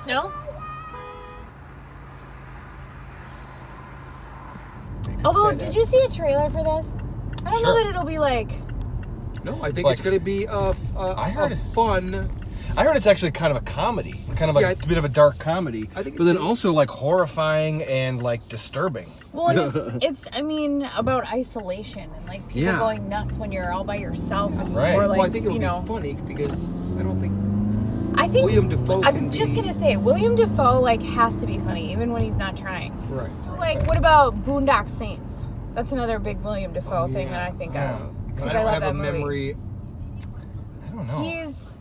No? Although, did you see a trailer for this? I don't know that it'll be like... No, I think it's going to be fun... I heard it's actually kind of a comedy, kind of like a bit of a dark comedy, but then also like horrifying and like disturbing. Well, and it's about isolation and like people going nuts when you're all by yourself. And, or like, I think it'll be funny because I think William Dafoe. I was just gonna say William Dafoe like has to be funny even when he's not trying. Right. Like, what about Boondock Saints? That's another big William Dafoe thing that I think of because I love that movie. Memory. I don't know. He's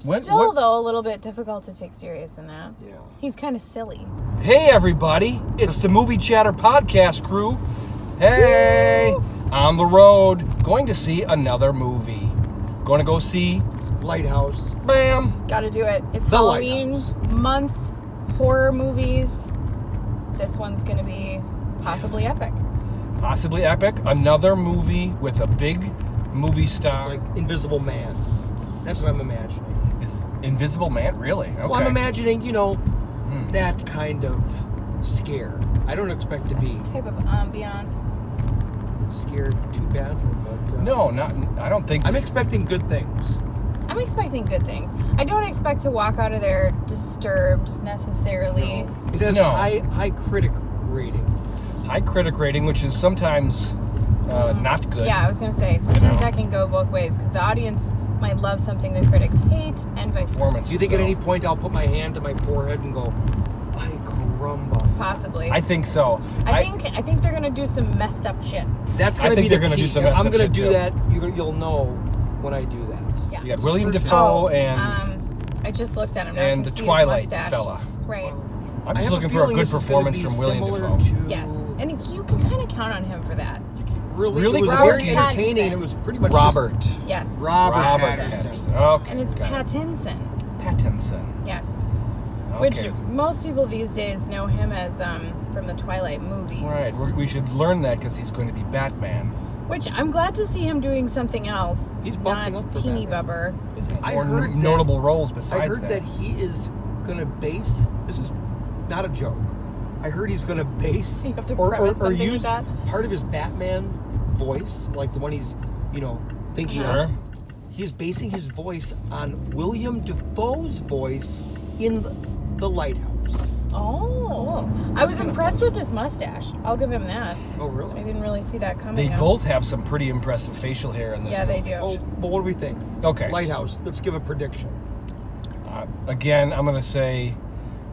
though a little bit difficult to take serious in that. Yeah. He's kind of silly. Hey everybody, it's the Movie Chatter podcast crew. Hey, on the road, going to see another movie. Going to go see Lighthouse. Bam. Got to do it. It's The Halloween Lighthouse. month, horror movies. This one's going to be possibly epic. Possibly epic. Another movie with a big movie star. It's like Invisible Man. That's what I'm imagining. Is Invisible Man really? Okay. Well, I'm imagining, that kind of scare. I don't expect to be Type of ambiance. scared too badly, but No, I don't think. I'm expecting good things. I'm expecting good things. I don't expect to walk out of there disturbed necessarily. No. It has high critic rating. High critic rating, which is sometimes not good. Yeah, I was going to say, sometimes that can go both ways because the audience might love something the critics hate and vice versa. Do you think at any point I'll put my hand to my forehead and go, ay caramba? Possibly. I think so. I think they're going to do some messed up shit. That's going to be the key. Do some messed I'm up going to shit do that. You'll know when I do that. Yeah. You got William Dafoe and... I just looked at him now. And the Twilight fella. Right. I'm just looking for a good performance from William Dafoe. Yes. And you can kind of count on him for that. Really? It was Robert very entertaining. Pattinson. It was pretty much Robert. Yes. Robert Pattinson. Okay. And it's Pattinson. Pattinson. Yes. Okay. Which most people these days know him as from the Twilight movies. Right. We should learn that because he's going to be Batman. Which I'm glad to see him doing something else. He's buffing not up for teeny Batman. bubber. More notable roles besides I heard that he is going to base... This is not a joke. I heard he's going to base... You have to preface something use with that? part of his Batman voice, like the one he's, thinking of. He is basing his voice on William Dafoe's voice in The Lighthouse. Oh. I was impressed with his mustache. I'll give him that. Oh, really? I didn't really see that coming. They both have some pretty impressive facial hair in this Yeah, movie. they do. Oh, but what do we think? Okay. Lighthouse. Let's give a prediction. Again, I'm going to say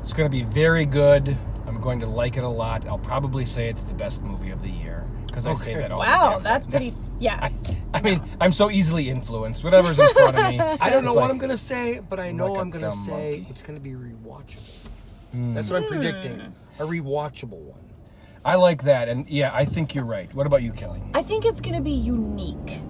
it's going to be very good. I'm going to like it a lot. I'll probably say it's the best movie of the year because I say that all the time. Wow, that's pretty... Yeah. I mean, I'm so easily influenced. Whatever's in front of me. I don't know it's what like- I'm going to say, but I know like a I'm going to dumb say monkey. it's going to be rewatchable. That's what I'm predicting. A rewatchable one. I like that, and yeah, I think you're right. What about you, Kelly? I think it's going to be unique.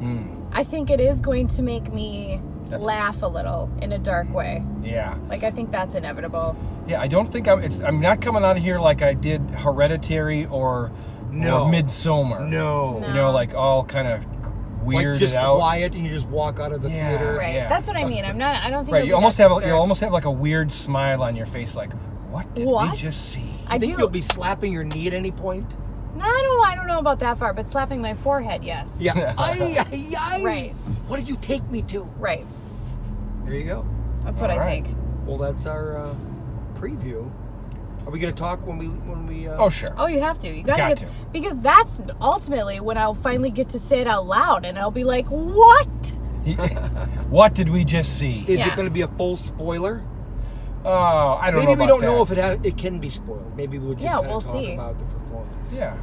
I think it is going to make me laugh a little in a dark way. Yeah. Like, I think that's inevitable. Yeah, I don't think I'm not coming out of here like I did Hereditary or Midsommar. No. You know, like all kind of weirded like just out. quiet and you just walk out of the theater. Right. Yeah. That's what I mean. I don't think Right, it'll you be almost that have disturbed. you almost have like a weird smile on your face, like, what did we just see? I think you'll be slapping your knee at any point. No, I don't know about that far, but slapping my forehead, yes. Yeah. Aye. Right. What did you take me to? Right. There you go. That's what I think. Well, that's our preview. Are we going to talk when we? Oh, sure. Oh, you have to. You Got gotta to. because that's ultimately when I'll finally get to say it out loud, and I'll be like, "What? What did we just see?" Is it going to be a full spoiler? Oh, I don't know. Maybe we about don't know that. if it can be spoiled. Maybe we'll just we'll talk see. about the performance. Yeah.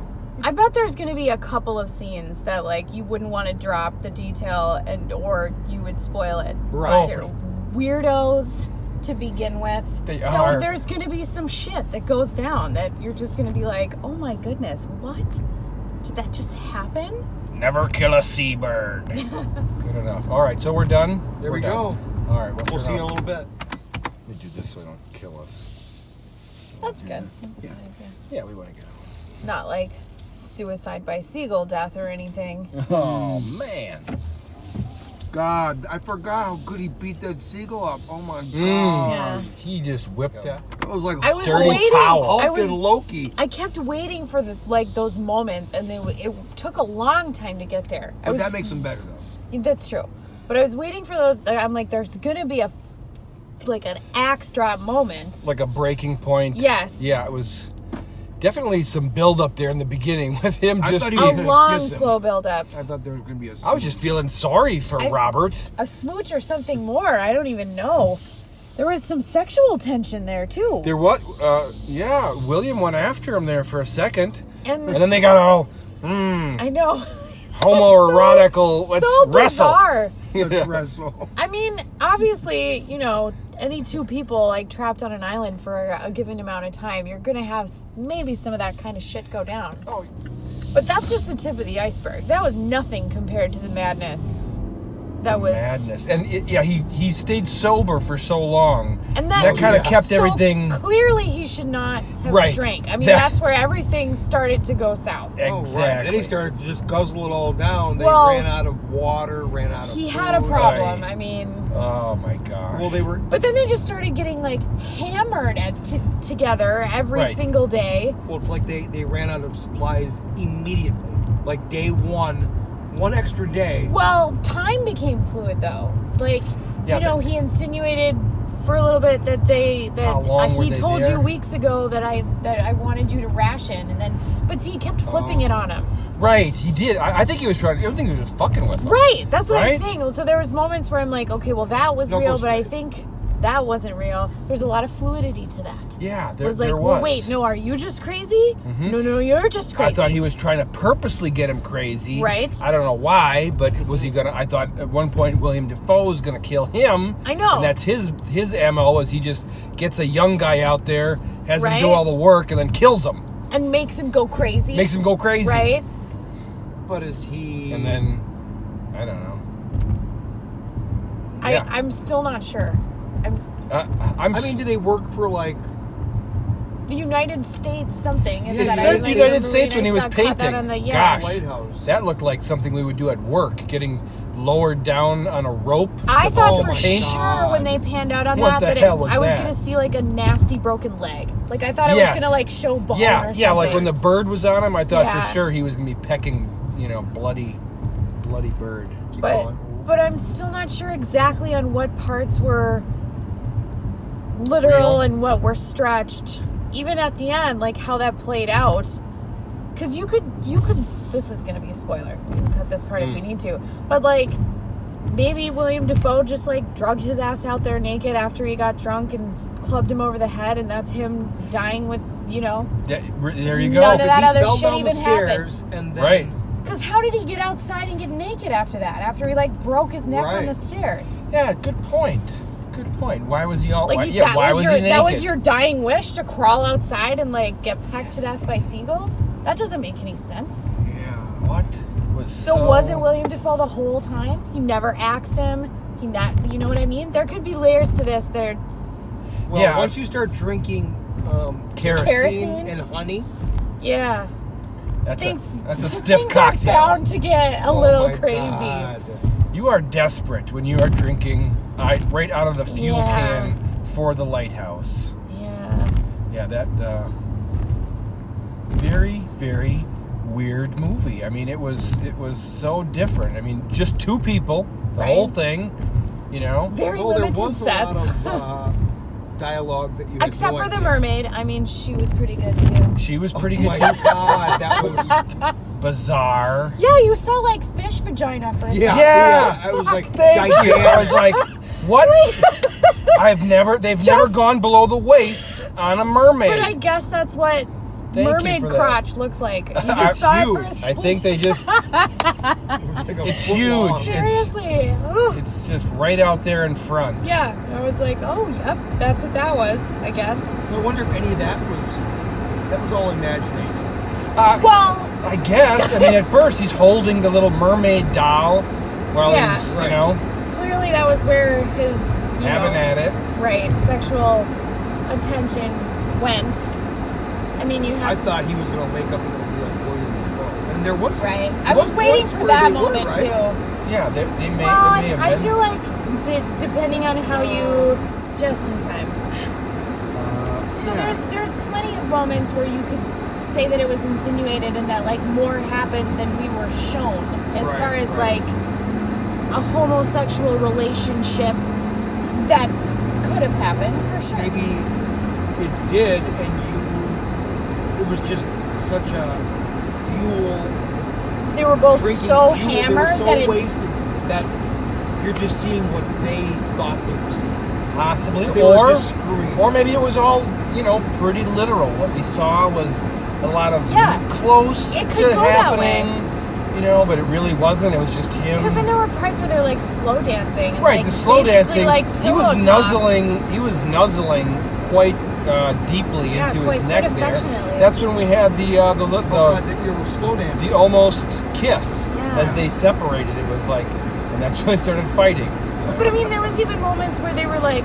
I bet there's going to be a couple of scenes that like you wouldn't want to drop the detail or you would spoil it. Right. They're weirdos to begin with. They so are. there's going to be some shit that goes down that you're just going to be like, "Oh my goodness, what? Did that just happen?" Never kill a seabird. Good enough. All right, so we're done. There we We're go. done. All right, We'll see you in a little bit. Let me do this so they don't kill us. That's good. That's a good idea. Yeah, we want to get out. Not like suicide by seagull death or anything. Oh man. God, I forgot how good he beat that seagull up. Oh my God. Yeah. He just whipped that. It was like I was Dirty waiting. towel. Hulk and Loki. I kept waiting for those moments, and it took a long time to get there. But that makes him better though. That's true. But I was waiting for those. I'm like, there's gonna be an axe drop moment. Like a breaking point. Yes. Yeah, it was definitely some build up there in the beginning with him I just. thought he A was gonna long, kiss him. slow build up. I thought there was gonna be a. I was just feeling sorry for Robert. A smooch or something more. I don't even know. There was some sexual tension there too. There was, yeah, William went after him there for a second. And then they got all, I know. homoerotical, let's so wrestle. bizarre. Yeah. wrestle. I mean, obviously, any two people trapped on an island for a given amount of time, you're gonna have maybe some of that kind of shit go down. Oh. But that's just the tip of the iceberg. That was nothing compared to the madness. That was Madness. And he stayed sober for so long. And that kind of kept so everything. Clearly, he should not have Right. drank. I mean, That- that's where everything started to go south. Oh, Exactly. right. Then he started to just guzzle it all down. They Well, ran out of water, ran out of He food. had a problem. Right. I mean, Oh my gosh. Well, they were. but then they just started getting hammered together every Right. single day. Well, it's like they ran out of supplies immediately. Like day one extra day. Well, time became fluid though. Yeah, but- he insinuated for a little bit that How long were he they told there? you weeks ago that I wanted you to ration, and then but see, he kept flipping it on him. Right, he did. I think he was trying. I think he was just fucking with him. Right, that's what Right? I'm saying. So there was moments where I'm like, okay, well that was No, real, goes but I straight. think that wasn't real. There's a lot of fluidity to that. Yeah, It there was like, there well, was. wait, no, are you just crazy? No, you're just crazy. I thought he was trying to purposely get him crazy. Right. I don't know why, but was he gonna? I thought at one point William Dafoe was gonna kill him. I know. And that's his MO. Is he just gets a young guy out there, has him do Right. all the work, and then kills him. and makes him go crazy. Makes him go crazy. right. But is he? And then I don't know. Yeah. I'm still not sure. I mean, do they work for The United States something. It that I said remember United the States when he was Marine. I saw- caught that painting. on the, Gosh, Lighthouse? that looked like something we would do at work, getting lowered down on a rope. I to thought for paint. sure when they panned out on What that the hell was I was that? gonna see a nasty broken leg. I thought it Yes. was gonna show bone or Yeah, something. yeah, like when the bird was on him, I thought Yeah. for sure he was gonna be pecking, bloody bird. Keep But going. but I'm still not sure exactly on what parts were literal Real. and what were stretched. Even at the end, how that played out. Because you could. This is gonna be a spoiler. We can cut this part if we need to. But maybe William Dafoe just drug his ass out there naked after he got drunk and clubbed him over the head, and that's him dying with Yeah, there you go. None of that He other fell shit down the even happened. stairs and then Right. Because how did he get outside and get naked after that? After he broke his neck on Right. the stairs. Yeah, good point. Good point. Why was he all? why that was he naked? That was your dying wish to crawl outside and get pecked to death by seagulls? That doesn't make any sense. Yeah. What was So was it William Dafoe the whole time? He never axed him. You know what I mean? There could be layers to this. Well, Yeah. once you start drinking Kerosene? and honey, Yeah. That's Things, a stiff things cocktail. Are bound to get a oh little my crazy. God. You are desperate when you are drinking right out of the fuel Yeah. can for the Lighthouse. Yeah. Yeah, that very, very weird movie. I mean, it was so different. I mean, just two people, the Right. whole thing, Very Well, there limited was sets. a lot of dialogue that you had Except no for the idea. mermaid. I mean, she was pretty good too. She was pretty Oh my good. God, that was Bizarre. Yeah, you saw fish vagina for a yeah. second. Yeah. I was like, Thank you. I was like, what? They've never Just- gone below the waist on a mermaid. But I guess that's what Thank you mermaid for that. crotch looks like. You just saw it for a Huge. I think they just, It's huge. Seriously. Ugh. it's just right out there in front. Yeah. I was like, oh, yep, that's what that was, I guess. So I wonder if any of that was all imagination. Well, I guess. I mean, at first he's holding the little mermaid doll while Yeah. he's, Right. clearly that was where his, having at it. right, sexual attention went. I mean, you I have thought he was going to wake up and be like William Dafoe. And there was right. there I was waiting points for where that they were, moment right? too. Yeah, they may Well, have I been. feel like that depending on how you just in time. So there's plenty of moments where you could say that it was insinuated and that like more happened than we were shown as far as like a homosexual relationship that could have happened for sure. Maybe it did, and it was just such a fuel. They were both Drinking so fuel, hammered they were so that it wasted that you're just seeing what they thought they were seeing. Possibly, They were just screwing. or maybe it was all pretty literal. What we saw was a lot of close It to could go that happening, but it really wasn't. It was just him. because then there were parts where they're like slow dancing. And, Right, like, the slow basically, dancing. Like, He was pillow talk. nuzzling. He was nuzzling quite deeply Yeah, into quite his neck there. affectionately. That's when we had the Oh God, that you were slow dancing. the almost kiss Yeah. as they separated. It was like, and that's when they started fighting. But I mean, there was even moments where they were like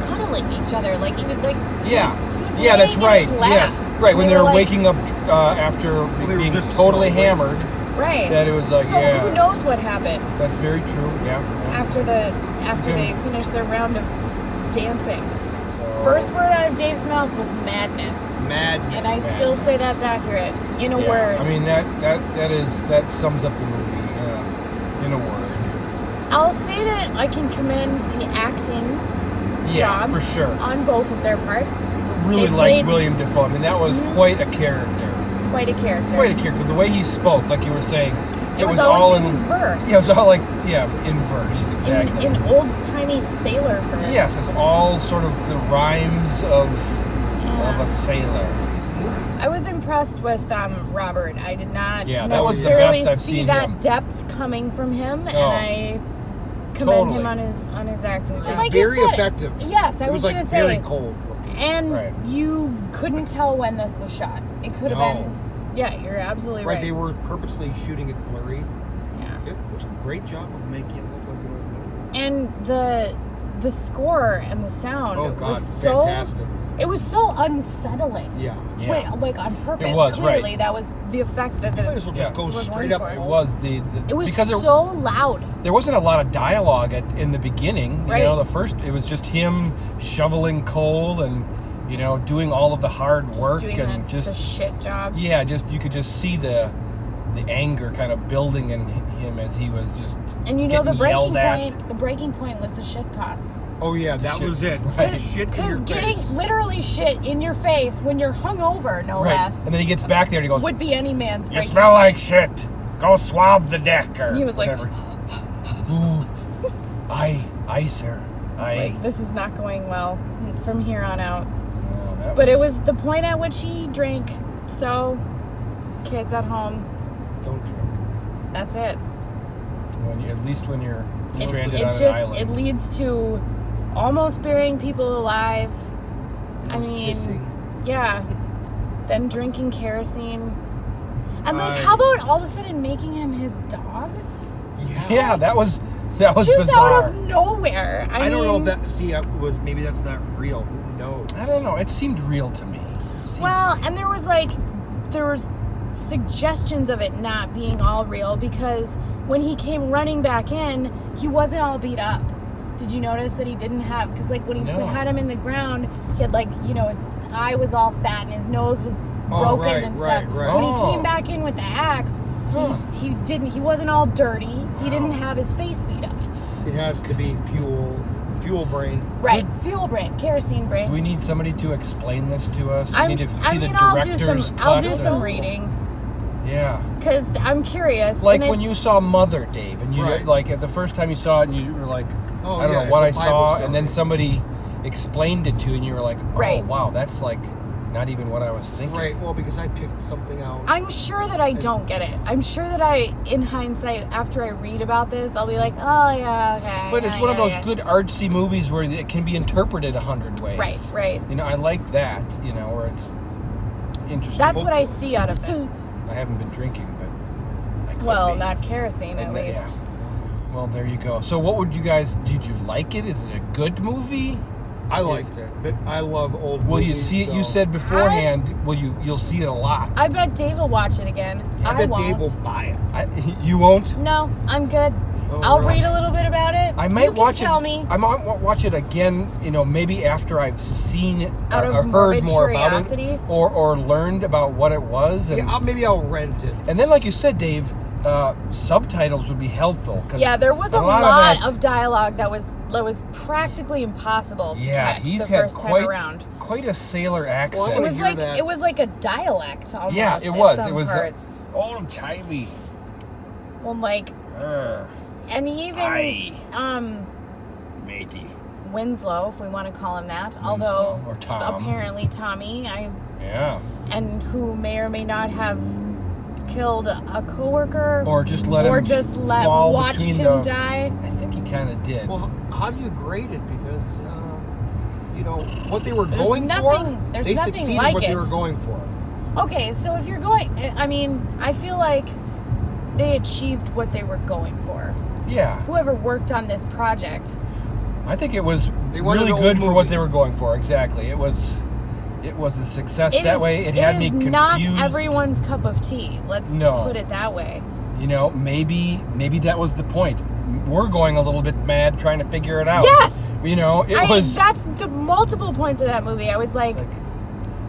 cuddling each other, like even like Yeah. he was Yeah, that's laying in right. his lap. Yes, right. And When they they were like- waking up after they were being just totally so hammered, right? that it was like, so yeah, who knows what happened that's very true. Yeah. after Okay. they finished their round of dancing? So- First word out of Dave's mouth was madness, Madness. and I still say that's accurate in a yeah. word. I mean that sums up the movie in a word. I'll say that I can commend the acting Yeah, jobs for sure. on both of their parts. Really They liked played William Dafoe. I mean, that was quite a character. quite a character. Quite a character. The way he spoke, like you were saying, It was all always in in verse. Yeah, it was all like in verse, exactly. in old timey sailor verse. Yes, it's all sort of the rhymes of a sailor. I was impressed with Robert. I did not Yeah, that was the necessarily best I've see seen that him. depth coming from him, and Oh. I commend Totally. him on his acting. It was Like you very said, effective. Yes, I It was was gonna like say. very cold looking. And Right. you couldn't tell when this was shot. It could have No. been. Yeah, you're absolutely right. Right, they were purposely shooting it blurry. Yeah. It was a great job of making it look like an old movie. And the score and the sound Oh God, was so fantastic. it was so unsettling. Yeah. Yeah. Wait, like on purpose. It was, right. Clearly, that was the effect that Might as well just Yeah. go was straight going up. for It was the it was because so loud. there wasn't a lot of dialogue in the beginning. Right. You know, it was just him shoveling coal and doing all of the hard work Just doing and the just shit jobs. yeah, you could just see the anger kind of building in him as he was just And you know the getting breaking yelled at. point. The breaking point was the shit pots. Oh yeah, that shit, was it. right. Shit in Because your getting face. literally shit in your face when you're hungover, no Right. less, And then he gets back there and he goes, would be any man's. "You breaking smell point. like shit. Go swab the deck." Or And he was like, whatever. Ooh, aye, sir. Aye. Like, this is not going well from here on out. Oh, that But it was the point at which he drank. So, kids at home, Don't drink. that's it. at least when you're It stranded on an just island. it leads to almost burying people alive. I Almost mean, kissing. yeah. Then drinking kerosene. And like, I- how about all of a sudden making him his dog? Yeah, that was Just bizarre. out of nowhere. I don't know mean, if that. See, maybe that's not real. Who knows? I don't know. It seemed real to me. It seemed- Well, and there was suggestions of it not being all real because when he came running back in, he wasn't all beat up. Did you notice that he didn't have? Because like when he No. had him in the ground, he had like his eye was all fat and his nose was broken right, and stuff. right, right. When Oh. he came back in with the axe, Huh. he wasn't all dirty. He didn't have his face beat up. It has to be fuel brain. Right, fuel brain, kerosene brain. Do we need somebody to explain this to us? Do we I'm, need to see I the mean, I'll director's do some. cut? I'll do or- some reading Yeah. because I'm curious. Like and when it's- you saw Mother, Dave, and you Right. like at the first time you saw it, and you were like, Oh, I don't yeah, know what I it's a Bible saw, story. and then somebody explained it to you, and you were like, oh Right. wow, that's like not even what I was thinking. Right. Well, because I picked something out. I'm sure that I don't get it. I'm sure that in hindsight, after I read about this, I'll be like, oh yeah, okay. But it's yeah, one of yeah, those yeah. good artsy movies where it can be interpreted 100 ways. Right, right. You know, I like that. You know, where it's interesting. That's what I see out of it. I haven't been drinking, but I could Well, be. not kerosene at And then- least. yeah. Well, there you go. So, what would you guys? Did you like it? Is it a good movie? I liked it. But I love old Will movies. you see it? You so- said beforehand. You'll see it a lot. I bet Dave will watch it again. I bet won't. Dave will buy it. You won't. No, I'm good. I'll really? read a little bit about it. I might you can watch tell it. me. I might watch it again. Maybe after I've seen it Out of or heard morbid more curiosity? about it, or learned about what it was. And, Maybe I'll rent it. and then, like you said, Dave, subtitles would be helpful. 'Cause Yeah, there was a lot lot that- of dialogue that was practically impossible to catch he's the had first time around. quite a sailor accent. Well, It was hear like that. it was like a dialect almost. Yeah, it in was. some It was parts. old timey. Well, like, and even matey. Winslow, if we want to call him that, Winslow, although or Tom. apparently Tommy, Yeah. and who may or may not have killed a coworker, Or just let him fall watched between him the- die. I think he kind of did. Well, how do you grade it? Because what they were There's going nothing- for, there's they nothing succeeded like what they it. were going for. Okay, so if you're going, I mean, I feel like they achieved what they were going for. Yeah. Whoever worked on this project. I think it was They wanted really an good old for what movie. they were going for. Exactly. It was a success that way. It had me confused. Not everyone's cup of tea. Let's No. put it that way. Maybe that was the point. We're going a little bit mad trying to figure it out. Yes! It was. That's the multiple points of that movie. I was like, It's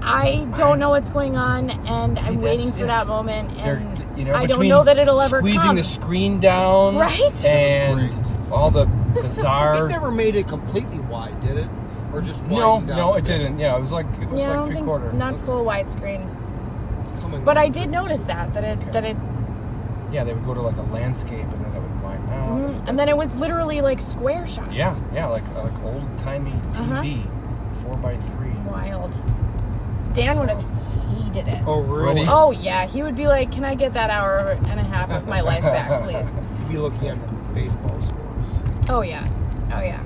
I don't know what's going on, and I'm Maybe waiting that's for it. that moment, and I don't between know that it'll ever squeezing come. the screen down, Right? And all the bizarre. It never made it completely wide, did it? Or just No, widened down? no, it didn't. Yeah, it was like Yeah, I don't think- 3/4. not full widescreen. It's coming. But I did notice that it, Yeah, they would go to like a landscape and then it would widen out. and then it was literally like square shots. Yeah, like old timey TV, 4x3. Wild. Dan would have hated it. Oh, really? Ready? Oh yeah, he would be like, "Can I get that hour and a half of my life back, please?" You'd be looking at baseball scores. Oh yeah, oh yeah.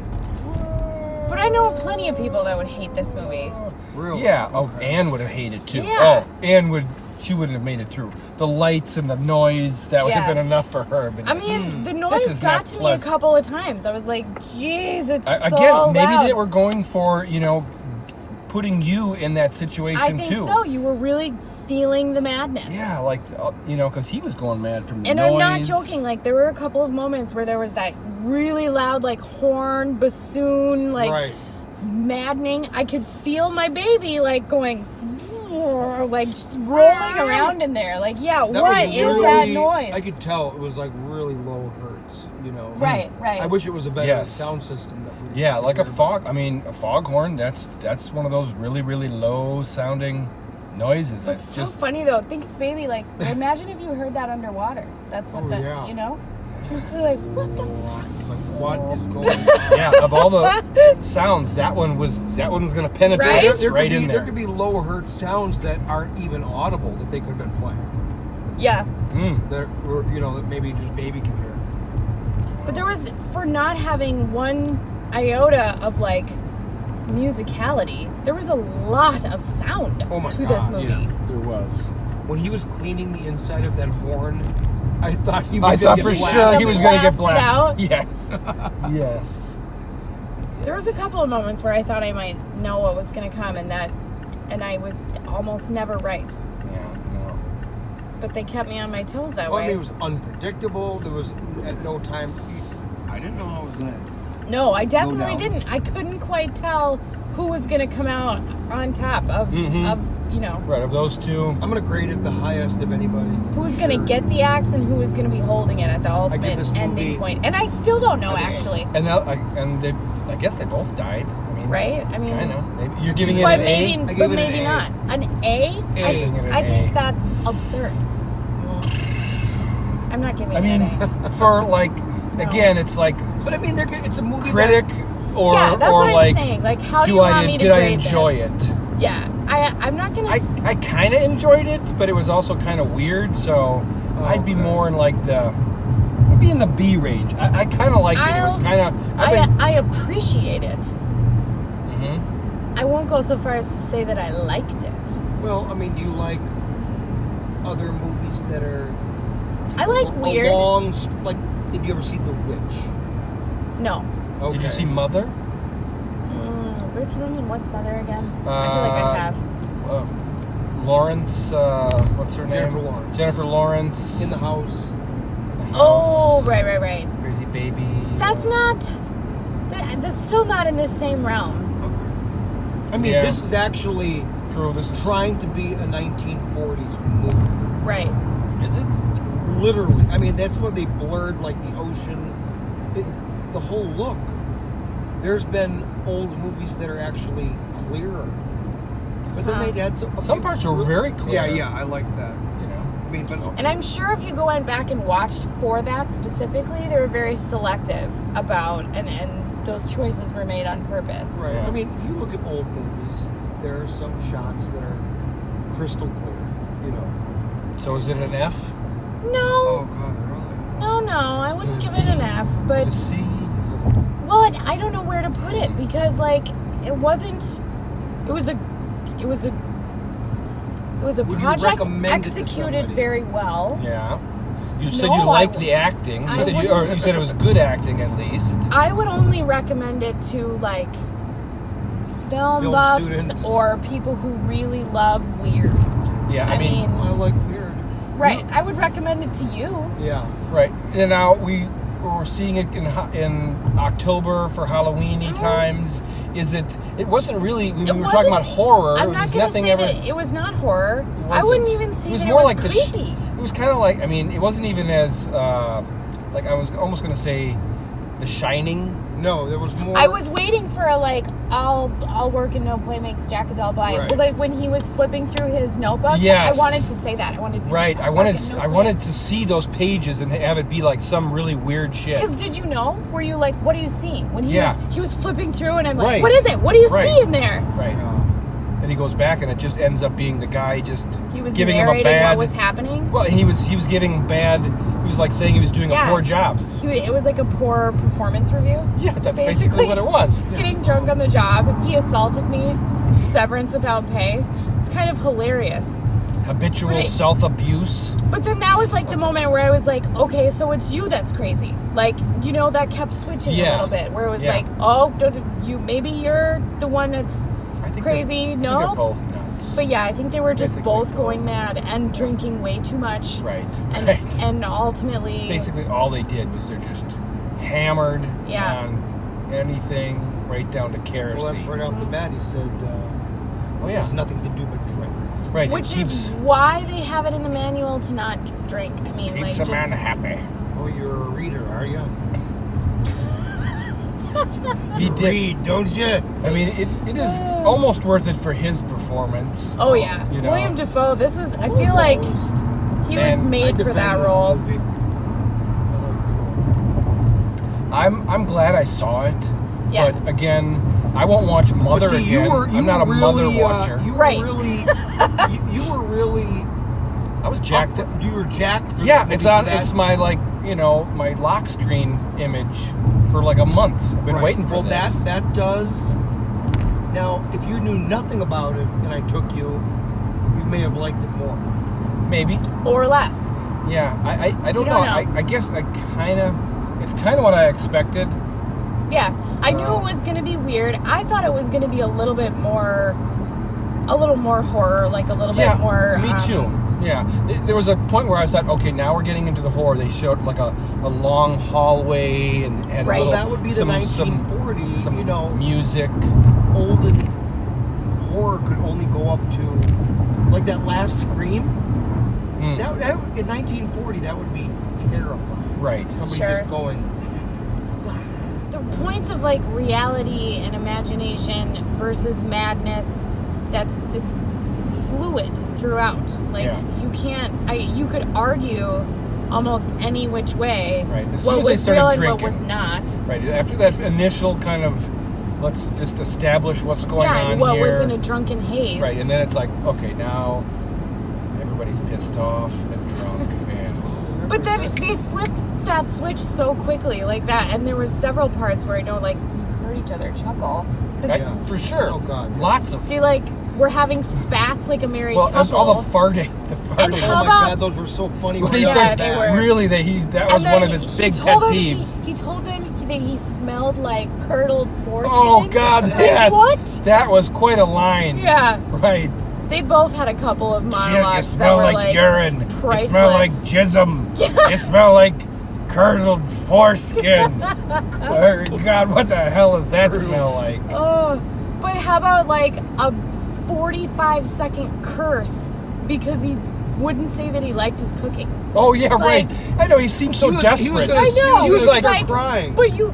But I know plenty of people that would hate this movie. Really? Yeah. Oh, Anne would have hated too. Yeah. Oh, Anne she wouldn't have made it through. The lights and the noise, that would have Yeah. been enough for her. But I mean, the this noise is got not to me a pleasant. couple of times. I was like, "Jeez, it's so Again, maybe loud." they were going for, putting you in that situation I think too. so. You were really feeling the madness. Yeah, like, because he was going mad from the And noise. I'm not joking. Like, there were a couple of moments where there was that really loud, like, horn, bassoon, like, Right. maddening. I could feel my baby, like, going, like, just rolling around in there. Like, yeah, That what was is really- that noise? I could tell it was like really low hertz, Right, right. I wish it was a better Yes. sound system. That we Yeah, like a heard. fog. I mean, a foghorn. That's one of those really, really low sounding noises. It's It's so just funny, though. Think maybe, like, imagine if you heard that underwater. That's what Oh, yeah. Just be like, what the fuck? Like, what is going on? yeah. Of all the sounds, that one's gonna penetrate Right? us There right could in be, there. there could be low hertz sounds that aren't even audible that they could have been playing. Yeah. That were, that maybe just baby can hear. But there was, for not having one iota of, like, musicality, there was a lot of sound Oh my to this God, movie. yeah. There was. When he was cleaning the inside of that horn, I thought he was I gonna thought get for blasted. sure he was gonna get Blasted out. black. Yes. Yes. There was a couple of moments where I thought I might know what was going to come, and I was almost never right. Yeah. No. But they kept me on my toes that Well, I way. mean, it was unpredictable. There was at no time. I didn't know how it was gonna. No, I definitely down. didn't. I couldn't quite tell who was going to come out on top of Right, of those two. I'm gonna grade it the highest of anybody. who's going to get the axe and who was going to be holding it at the give ultimate this ending movie- point. And I still don't know, I mean, actually. And I guess they both died. I mean, Right? I mean, kind of. Maybe you're giving it but an maybe, A. I gave but it an maybe A. not. An A? A. I Giving it an I think A. that's absurd. I'm not giving I it mean, an A. for like, again, it's like But I mean, it's a movie. critic or Yeah, that's or what like, I'm saying. Like, how do you want me to did I grade enjoy this? it? Yeah, I'm not gonna. I kind of enjoyed it, but it was also kind of weird. So I'd be okay. more in like I'd be in the B range. I kind of liked it. It was kind of. I appreciate it. Mhm. I won't go so far as to say that I liked it. Well, I mean, do you like other movies that are? I like a weird. long, like, did you ever see The Witch? No. Okay. Did you see Mother? Which one and what's Mother again? I feel like I have. Lawrence. What's her name? Jennifer Lawrence. Jennifer Lawrence. In the House? The House. Oh, right. Crazy Big Baby. That's not. That's still not in the same realm. I mean, Yeah. this is actually True. This is trying to be a 1940s movie. Right. Is it? Literally. I mean, that's why they blurred like the ocean, the whole look. There's been old movies that are actually clearer, but then they'd had Some parts are very clear. Yeah, I like that. You know. I mean, but And I'm sure if you go back and watched for that specifically, they were very selective about, and those choices were made on purpose. right. Yeah. I mean, if you look at old movies, there are some shots that are crystal clear. You know. So is it an F? No, Oh God, really? no, I wouldn't give it an F, but Is it a C? Is it well, I don't know where to put it because like it wasn't. It was a Would you project recommend it to executed somebody? very well. Yeah. You said No, you liked I- the acting. I You said wouldn't- you said it was good acting at least. I would only recommend it to like film Film buffs students. or people who really love weird. Yeah, I mean, I like weird. right. I would recommend it to you. Yeah. right. And now we're seeing it in October for Halloweeny times. Is it? It wasn't really. When we were talking about horror. I'm it not was going to nothing say ever. that it was not horror. It I wouldn't wasn't. even say It was that more it was like creepy. it was kind of like. I mean, it wasn't even as like I was almost going to say, The Shining. No, there was more. I was waiting for a like I'll work and no play makes Jack a dull blind. Right. Like when he was flipping through his notebook. Yes. I wanted to say that. I wanted to be Right. like, I I'll wanted. work and no I play. wanted to see those pages and have it be like some really weird shit. Because did you know? Were you like, what are you seeing? When Yeah. he was flipping through, and I'm like, Right. what is it? What do you Right. see in there? Right. Yeah. And he goes back, and it just ends up being the guy just He was giving him a narrating bad. what was happening. Well, he was giving bad. He was like saying he was doing Yeah. a poor job. It was like a poor performance review. Yeah, that's basically Basically. what it was. Getting drunk on the job. He assaulted me. Severance without pay. It's kind of hilarious. Habitual Right. self-abuse. But then that was like the moment where I was like, okay, so it's you that's crazy. Like, you know, that kept switching a Yeah. little bit. Where it was Yeah. like, oh, maybe you're the one that's I think crazy. they're, No? I think they're both nuts. But yeah, I think they were just Basically both both. going mad and drinking way too much. Right. And, Right. and ultimately, Basically, all they did was they're just hammered Yeah. on anything, right down to kerosene. Well, that's right off the bat. He said, Oh "There's yeah. nothing to do but drink." Right. which it keeps, is why they have it in the manual to not drink. I mean, keeps like a man happy. Oh, you're a reader, are you? He You did. read, don't you? I mean, it is almost worth it for his performance. Oh yeah, You know. William Dafoe. This was. I feel like Almost. he Man, was I made for defend that this role. movie. I like the role. I'm glad I saw it. Yeah. But again, I won't watch Mother But see, again. I'm not a were Mother really, watcher. You were Right. really, you were really. I was jacked. You were jacked. For Yeah, this it's movie on. for that. It's my my lock screen image for like a month. I've been Right. waiting for well, this. that does. Now, if you knew nothing about it and I took you, you may have liked it more. Maybe. Or less. Yeah. I don't You know. don't know. I guess it's kind of what I expected. Yeah, I knew it was gonna be weird. I thought it was gonna be a little more horror, like a little Yeah. bit more. Me too. Yeah. There was a point where I thought, okay, now we're getting into the horror. They showed like a long hallway and Right. a Well, little, that would be the 1940s. some you know, music. olden horror could only go up to like that last scream. Mm. That in 1940, that would be terrifying. Right. Somebody Sure. just going. The points of like reality and imagination versus madness, it's fluid throughout. Like Yeah. you could argue almost any which way Right. As soon what as they was started real and drinking. what was not. Right. After that initial kind of, let's just establish what's going Yeah, on and what here. was in a drunken haze. Right, and then it's like, okay, now everybody's pissed off and drunk and But then they flipped that switch so quickly, like that, and there was several parts where I know, like, you heard each other chuckle. 'Cause Yeah. for sure. Oh, God, yeah. Lots of. see, like, we're having spats like a married Well, it was couple. all the farting. The And farting. how Oh my about- God, those were so funny. When when he he Yeah, does starts, they that. were. really, that And was then one of his he big pet told him- peeves. He told him that he smelled like curdled foreskin. Oh God, Like, yes. what? That was quite a line. Yeah. Right. They both had a couple of Shit, monologues you smell that were like urine. You smell like priceless. jism. You smell like curdled foreskin. Oh, God, what the hell does that smell like? Oh, but how about like a 45-second curse because he wouldn't say that he liked his cooking? Oh yeah, Like- right. I know he seemed so desperate. I know. He was it's like crying. But you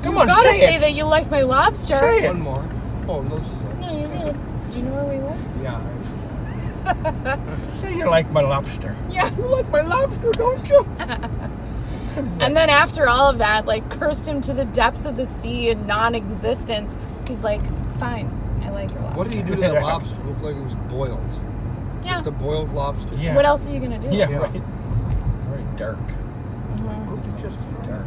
Come on, gotta say say it. that you like my lobster. Say it. One more. Oh, no, this is it. No, you did. Do you know where we live? Yeah. Say you like my lobster. Yeah. You like my lobster, don't you? And then after all of that, like, cursed him to the depths of the sea and non-existence. He's like, fine, I like your lobster. What did he do to that lobster? It looked like it was boiled. Yeah. Just a boiled lobster. Yeah. What else are you gonna do? Yeah, Yeah. right. It's very dark. Cooked it just Dark.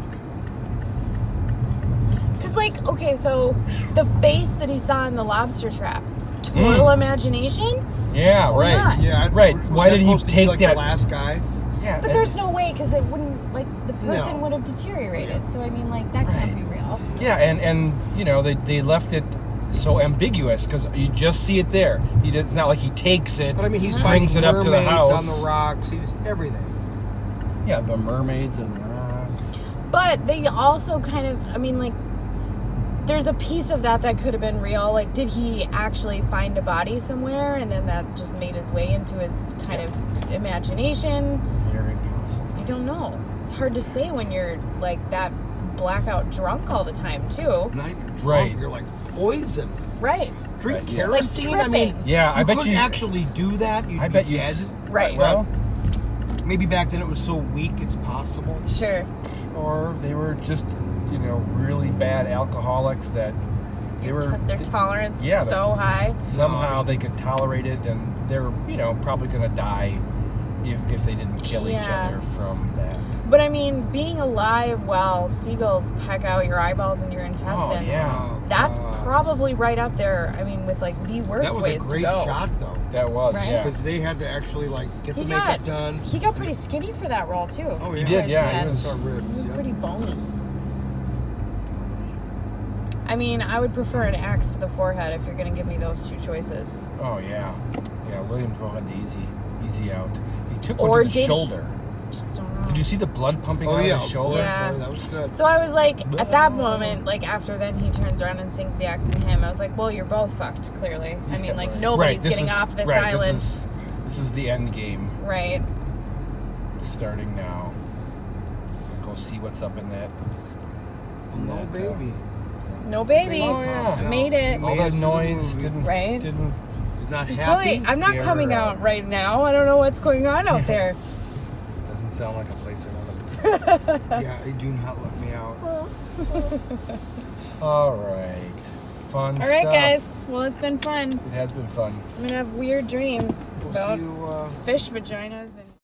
Because, like, okay, so the face that he saw in the lobster trap, total imagination? Yeah, Or right. not. Yeah. Right. was Why that did he supposed to be take like that- the last guy? Yeah. But there's no way, because it wouldn't, like, the person No. would have deteriorated. So, I mean, like, that can't be real. Yeah, and you know they left it so ambiguous because you just see it there. It's not like he takes it, But I mean, he's brings finding it up to the mermaids house. on the rocks. He's everything. Yeah, the mermaids and the rocks. But they also kind of, I mean, like, there's a piece of that could have been real. Like, did he actually find a body somewhere and then that just made his way into his kind of imagination? Very possible. I don't know. It's hard to say when you're, like, that blackout drunk all the time, too. Not even drunk. Right. You're like poison. Right. Drink Right, yeah. kerosene. Like I mean, tripping. Yeah, I you bet couldn't you. actually do that. You'd I be bet you. dead. Right. Well, Maybe back then it was so weak, it's possible. Sure. or they were just, really bad alcoholics that they were. Their tolerance yeah, is so high. Somehow they could tolerate it, and they're, probably gonna die if they didn't kill each Yeah. other from that. But I mean, being alive while seagulls peck out your eyeballs and your intestines. Oh, yeah. That's probably right up there. I mean, with like the worst That was ways a great to go. shot, though. That was, Right? yeah. Because they had to actually, get the He makeup got done. he got pretty skinny for that role too. Oh, He yeah. did, yeah. Yeah. He was, Saw ribs, He was yeah. pretty bony. I mean, I would prefer an axe to the forehead if you're going to give me those two choices. oh yeah, yeah. William Dafoe had the easy out. He took Or one to did the he? shoulder. Just don't know. Did you see the blood pumping Oh, out yeah. of his shoulder? Yeah. Sorry, that was good. So I was like, at that moment, like after then he turns around and sings the axe in him. I was like, well, you're both fucked, clearly. I mean, like nobody's Right, this getting is- off this right, island. This is the end game. Right. It's starting now. Go see what's up in that. No, baby. No baby. Oh, yeah. I made it. All that noise didn't. Right? Didn't. He's not She's happy. probably, I'm not scare coming her out out. right now. I don't know what's going on out there. Doesn't sound like a place I want to be. Yeah, they do not let me out. All right. Fun All right, stuff. guys. Well, it's been fun. It has been fun. I'm going to have weird dreams We'll about see you. fish vaginas and